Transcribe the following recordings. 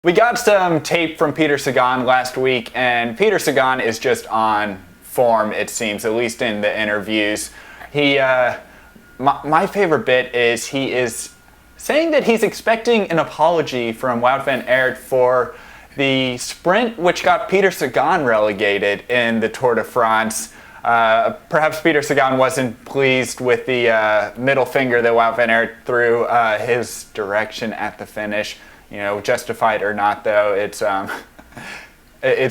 We got some tape from Peter Sagan last week, and Peter Sagan is just on form, it seems, at least in the interviews. My favorite bit is he is saying that he's expecting an apology from Wout van Aert for the sprint which got Peter Sagan relegated in the Tour de France. Perhaps Peter Sagan wasn't pleased with the middle finger that Wout van Aert threw his direction at the finish. You know, justified or not, though, it's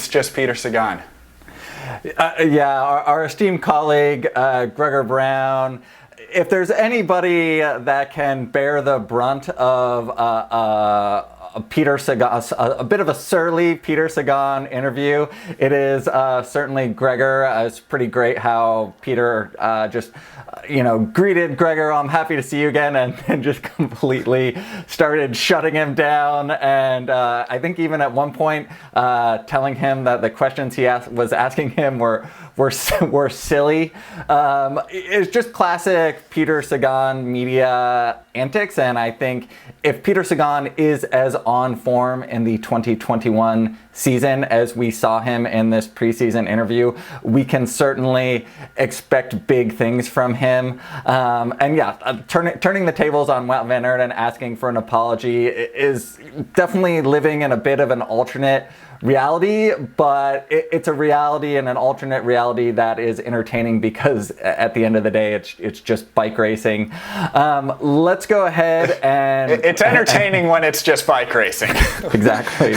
just Peter Sagan. Our esteemed colleague, Gregor Brown, if there's anybody that can bear the brunt of Peter Sagan, a bit of a surly Peter Sagan interview, it is certainly Gregor. It's pretty great how Peter just greeted Gregor, I'm happy to see you again, and just completely started shutting him down. And I think even at one point telling him that the questions he was asking him were silly. It's just classic Peter Sagan media antics, and I think if Peter Sagan is as on form in the 2021 season as we saw him in this preseason interview, we can certainly expect big things from him. Turning the tables on Wout van Aert and asking for an apology is definitely living in a bit of an alternate reality, but it's a reality and an alternate reality that is entertaining because at the end of the day, it's just bike racing. Let's go ahead and... It's entertaining when it's just bike racing. Exactly.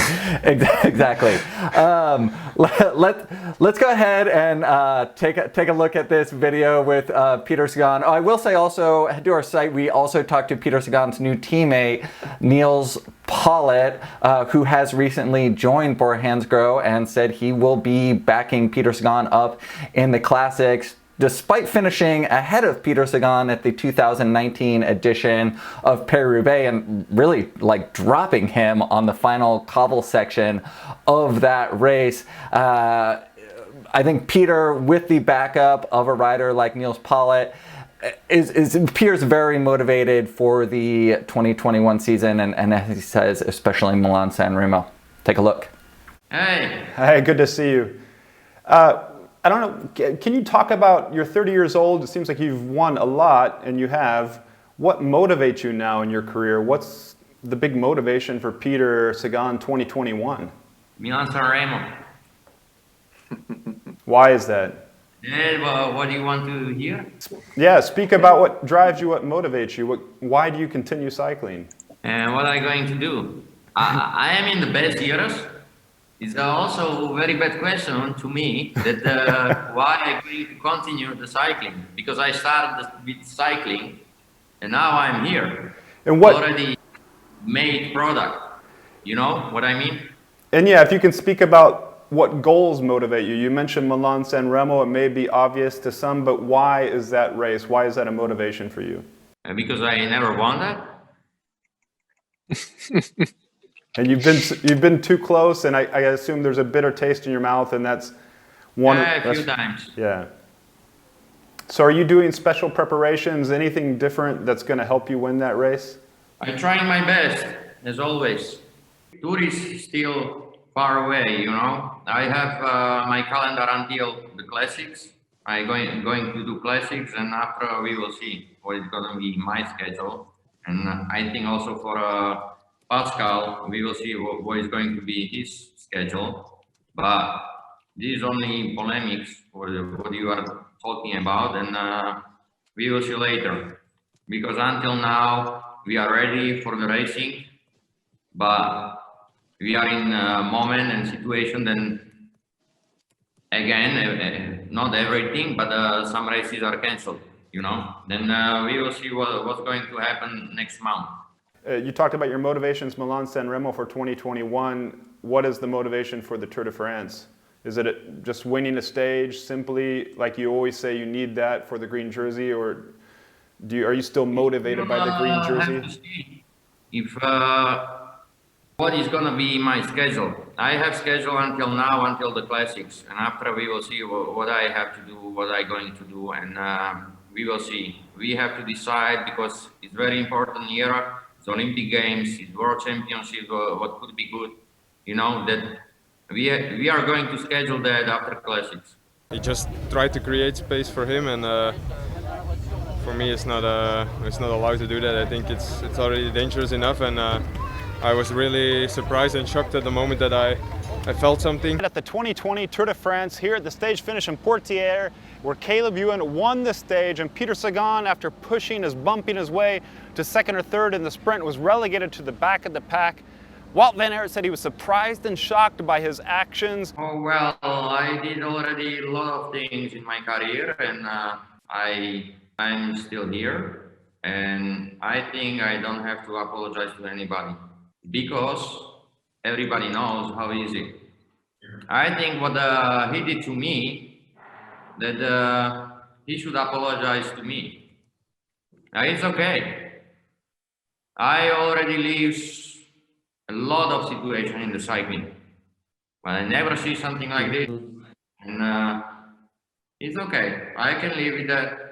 Let's go ahead and take a look at this video with Peter Sagan. I will say also, head to our site, we also talked to Peter Sagan's new teammate, Niels Pollitt, who has recently joined Bora-Hansgrohe and said he will be backing Peter Sagan up in the classics, despite finishing ahead of Peter Sagan at the 2019 edition of Paris-Roubaix and really dropping him on the final cobble section of that race. I think Peter, with the backup of a rider like Niels Pollitt, appears very motivated for the 2021 season, and as he says, especially Milan-San Remo. Take a look. Hey, good to see you. I don't know, can you talk about, you're 30 years old, it seems like you've won a lot, and you have. What motivates you now in your career? What's the big motivation for Peter Sagan 2021? Milan-San Remo. Why is that? Well, what do you want to hear? Yeah, speak about what drives you, what motivates you. Why do you continue cycling? And what am I going to do? I am in the best years. It's also a very bad question to me that why I'm going to continue the cycling. Because I started with cycling and now I'm here. And what? Already made product. You know what I mean? And yeah, if you can speak about what goals motivate you. You mentioned Milan-San Remo. It may be obvious to some, but why is that race? Why is that a motivation for you? Because I never won that. And you've been too close, and I assume there's a bitter taste in your mouth, and that's one. Yeah, a few times. Yeah. So are you doing special preparations? Anything different that's going to help you win that race? I'm trying my best, as always. Tour is still far away, you know. I have my calendar until the classics. I'm going to do classics, and after we will see what is going to be my schedule. And I think also for Pascal, we will see what is going to be his schedule. But this is only polemics for what you are talking about, and we will see later. Because until now, we are ready for the racing, but we are in a moment and situation then again, not everything, but some races are cancelled, you know. Then we will see what's going to happen next month. You talked about your motivations, Milan-San Remo for 2021. What is the motivation for the Tour de France? Is it just winning a stage simply, like you always say you need that for the green jersey, or are you still motivated by the green jersey? Have to see if what is going to be my schedule. I have schedule until now, until the classics, and after we will see what I have to do, what I'm going to do, and we will see. We have to decide because it's very important year. It's Olympic Games, it's World Championship, what could be good. you know, that we are going to schedule that after classics. He just tried to create space for him, and for me, it's not allowed to do that. I think it's already dangerous enough, and I was really surprised and shocked at the moment that I felt something. At the 2020 Tour de France, here at the stage finish in Poitiers, where Caleb Ewan won the stage, and Peter Sagan, after bumping his way to second or third in the sprint, was relegated to the back of the pack. Wout van Aert said he was surprised and shocked by his actions. Oh, well, I did already a lot of things in my career, and I'm still here, and I think I don't have to apologize to anybody, because everybody knows how easy. I think what he did to me, that he should apologize to me. It's okay. I already lived a lot of situations in the cycling, but I never see something like this. And it's okay. I can live with that.